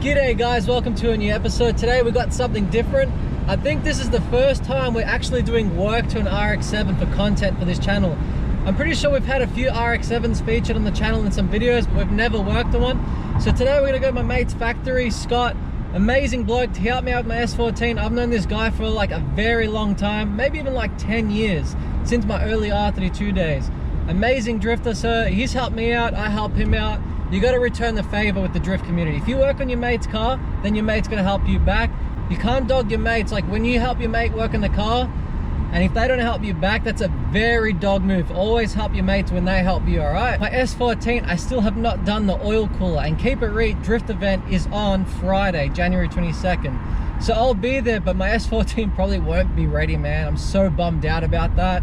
G'day guys, welcome to a new episode. Today we got something different. I think this is the first time we're actually doing work to an RX-7 for content for this channel. I'm pretty sure we've had a few RX-7s featured on the channel in some videos, but we've never worked on one. So today we're gonna go to my mate's factory, Scott. Amazing bloke, he helped me out with my S14. I've known this guy for like a very long time, maybe even like 10 years, since my early R32 days. Amazing drifter, sir. He's helped me out, I help him out. You got to return the favor with the drift community. If you work on your mate's car, then your mate's going to help you back. You can't dog your mates. Like when you help your mate work on the car, and if they don't help you back, that's a very dog move. Always help your mates when they help you, all right? My S14, I still have not done the oil cooler, and keep it read, drift event is on Friday, January 22nd. So I'll be there, but my S14 probably won't be ready, man. I'm so bummed out about that.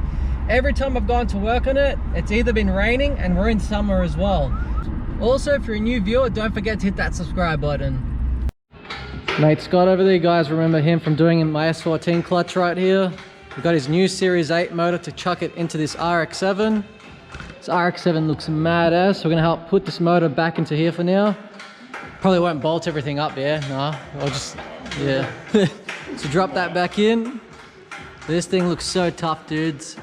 Every time I've gone to work on it, it's either been raining and we're in summer as well. Also, if you're a new viewer, don't forget to hit that subscribe button. Mate Scott over there, guys, remember him from doing my S14 clutch right here. We got his new Series 8 motor to chuck it into this RX-7. This RX-7 looks mad ass, so we're gonna help put this motor back into here for now. Probably won't bolt everything up, yeah? Nah, I'll just, yeah. So drop that back in. This thing looks so tough, dudes.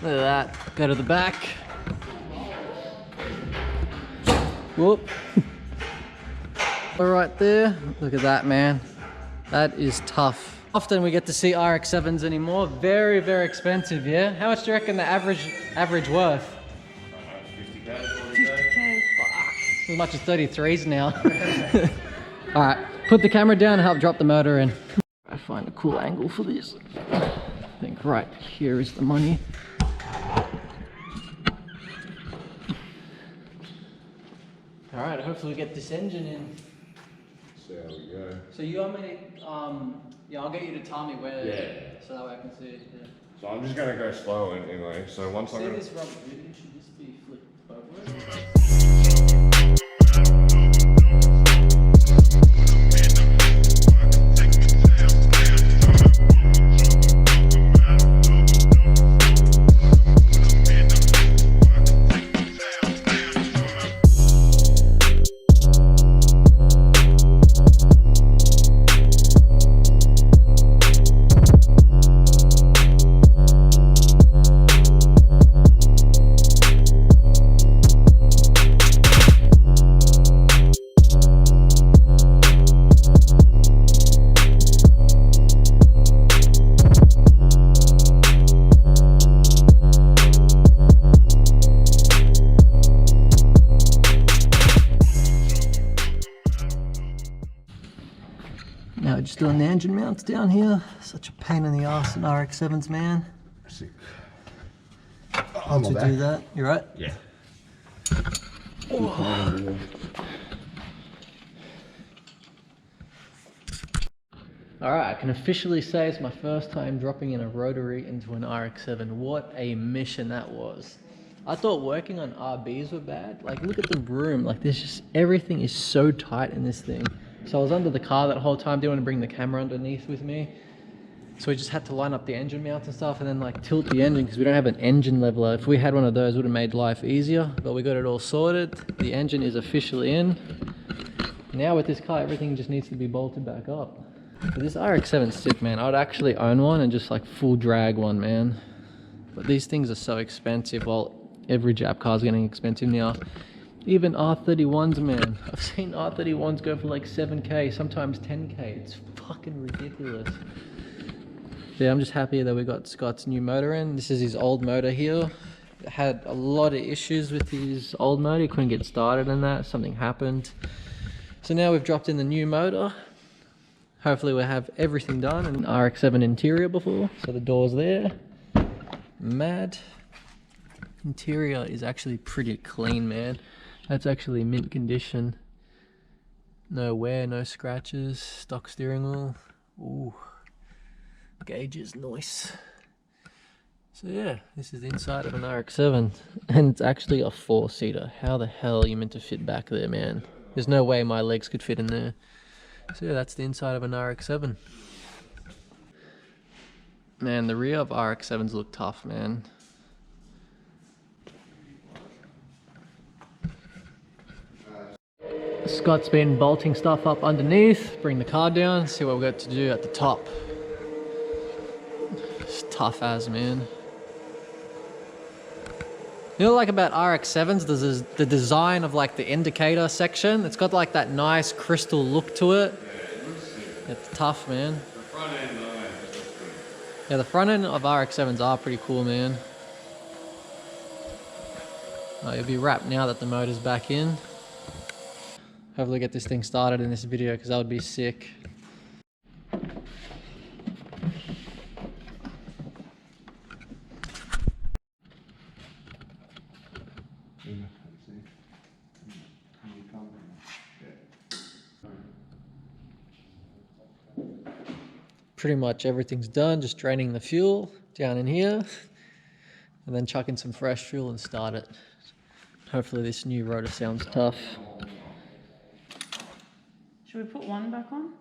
Look at that, go to the back. Whoop. Right there, look at that, man. That is tough. Often we get to see RX-7s anymore. Very, very expensive, yeah? How much do you reckon the average worth? 50k, 50k, fuck. As much as 33s now. All right, put the camera down and help drop the motor in. I find a cool angle for this. I think right here is the money. All right, hopefully we get this engine in. See how we go. So you want me to, yeah, I'll get you to tell me where, Yeah. so that way I can see it, yeah. So I'm just gonna go slow anyway, so once I'm See gonna... this rubber dude, it should just be flipped both ways. Now just doing the engine mounts down here. Such a pain in the ass in RX-7s, man. Sick. I'm to do that. You right? Yeah. Oh. Alright, I can officially say it's my first time dropping in a rotary into an RX-7. What a mission that was. I thought working on RBs were bad. Like, look at the room. Like, there's just, everything is so tight in this thing. So I was under the car that whole time, didn't want to bring the camera underneath with me. So we just had to line up the engine mounts and stuff and then like tilt the engine because we don't have an engine leveler. If we had one of those, it would have made life easier, but we got it all sorted. The engine is officially in. Now with this car, everything just needs to be bolted back up. But this RX-7's sick, man. I'd actually own one and just like full drag one, man. But these things are so expensive. Well, every Jap car's getting expensive now. Even R31s, man. I've seen R31s go for like 7k, sometimes 10k. It's fucking ridiculous. Yeah, I'm just happy that we got Scott's new motor in. This is his old motor here. Had a lot of issues with his old motor. He couldn't get started and that. Something happened. So now we've dropped in the new motor. Hopefully we'll have everything done. And RX-7 interior before. So the door's there. Mad. Interior is actually pretty clean, man. That's actually mint condition. No wear, no scratches. Stock steering wheel. Ooh. Gauges, nice. So yeah, this is the inside of an RX-7. And it's actually a 4-seater. How the hell are you meant to fit back there, man? There's no way my legs could fit in there. So yeah, that's the inside of an RX-7. Man, the rear of RX-7s look tough, man. Scott Scott's been bolting stuff up underneath, bring the car down, see what we've got to do at the top. It's tough as, man. You know, like about RX-7s, there's the design of like the indicator section. It's got like that nice crystal look to it. It's tough, man. The front end, Yeah, the front end of RX-7s are pretty cool, man. Oh, you'll be wrapped now that the motor's back in. Hopefully get this thing started in this video, because that would be sick. Pretty much everything's done, just draining the fuel down in here and then chucking some fresh fuel and start it. Hopefully this new rotor sounds tough. Should we put one back on?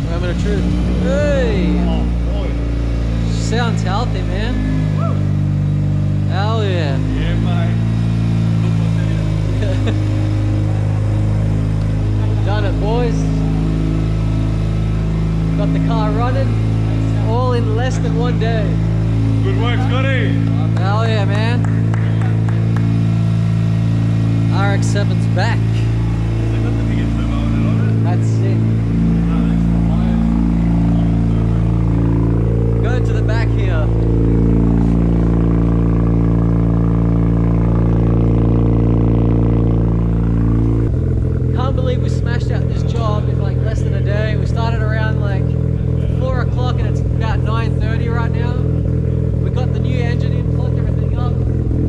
Moment of truth. Hey! oh boy. Sounds healthy, man. Woo. Hell yeah. Yeah, mate. Done it, boys. Got the car running, all in less than 1 day. Good work, Scotty. Hell yeah, man. RX-7's back. That's sick. Go to the back here. Can't believe we smashed out this job in like less than a day. We started around like 4 o'clock and it's about 9:30 right now. We got the new engine in, plugged everything up.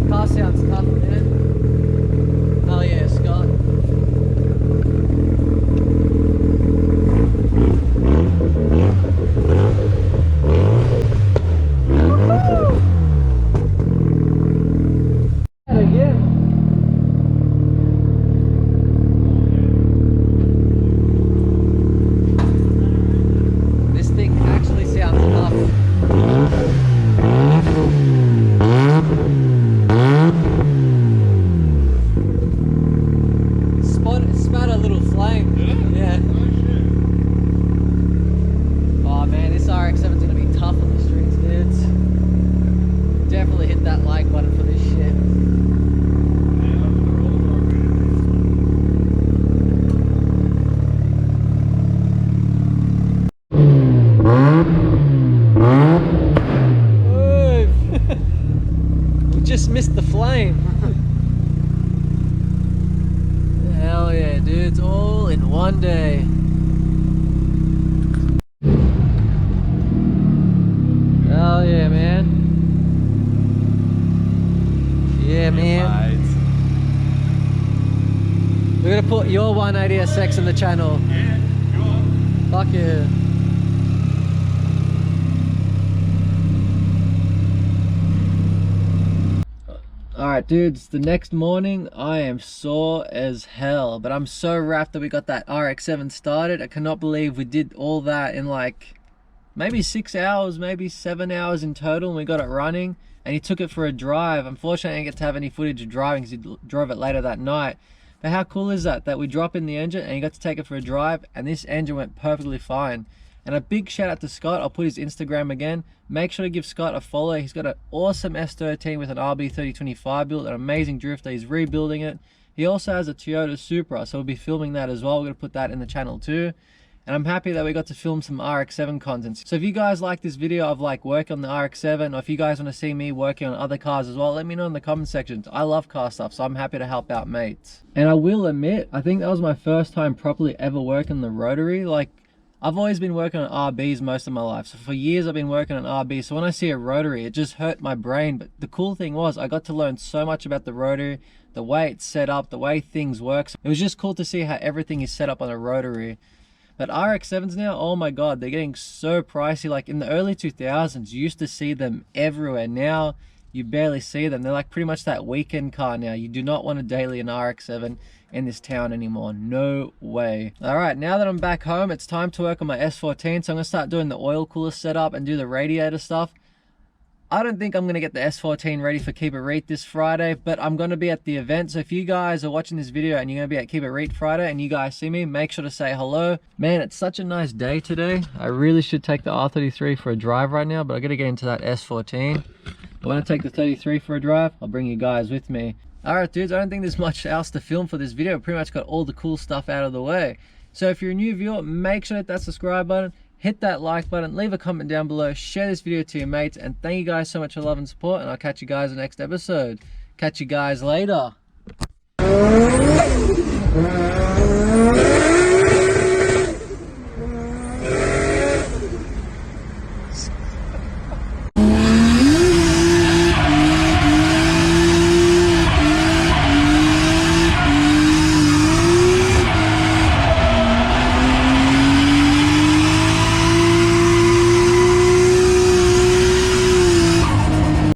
Car sounds tough, man. Hell yeah, Scott. Again. This thing actually sounds tough. Spat a little flame. Yeah. Oh man, this RX-7's gonna be tough on the streets, dudes. Definitely hit that like button for this shit. We just missed the flame. Hell yeah, dudes, all in 1 day. Hell yeah, man. Yeah, man. We're gonna put your 180SX in the channel. Yeah, sure. Fuck yeah. Alright dudes, the next morning I am sore as hell, but I'm so wrapped that we got that RX-7 started. I cannot believe we did all that in like maybe 6 hours, maybe 7 hours in total, and we got it running. And he took it for a drive. Unfortunately I didn't get to have any footage of driving because he drove it later that night. But how cool is that we drop in the engine and he got to take it for a drive and this engine went perfectly fine. And a big shout out to Scott. I'll put his Instagram again. Make sure to give Scott a follow. He's got an awesome S13 with an RB3025 build, an amazing drifter. He's rebuilding it. He also has a Toyota Supra, so we'll be filming that as well. We're going to put that in the channel too. And I'm happy that we got to film some RX-7 content. So if you guys like this video of like working on the RX-7, or if you guys want to see me working on other cars as well, let me know in the comment sections. I love car stuff, so I'm happy to help out mates. And I will admit, I think that was my first time properly ever working the rotary. Like, I've always been working on RBs most of my life. So for years I've been working on RBs. So when I see a rotary, it just hurt my brain. But the cool thing was I got to learn so much about the rotary, the way it's set up, the way things work. It was just cool to see how everything is set up on a rotary. But RX-7s now, oh my god, they're getting so pricey. Like in the early 2000s, you used to see them everywhere. Now you barely see them. They're like pretty much that weekend car now. You do not want to daily an RX-7 in this town anymore. No way. All right, now that I'm back home, it's time to work on my S14. So I'm gonna start doing the oil cooler setup and do the radiator stuff. I don't think I'm going to get the S14 ready for Keep It Reet this Friday, but I'm going to be at the event. So if you guys are watching this video and you're going to be at Keep It Reet Friday and you guys see me, make sure to say hello. Man, it's such a nice day today. I really should take the R33 for a drive right now, but I got to get into that S14. But when I take the 33 for a drive, I'll bring you guys with me. Alright dudes, I don't think there's much else to film for this video. Pretty much got all the cool stuff out of the way. So if you're a new viewer, make sure to hit that subscribe button. Hit that like button, leave a comment down below, share this video to your mates, and thank you guys so much for love and support, and I'll catch you guys in the next episode. Catch you guys later.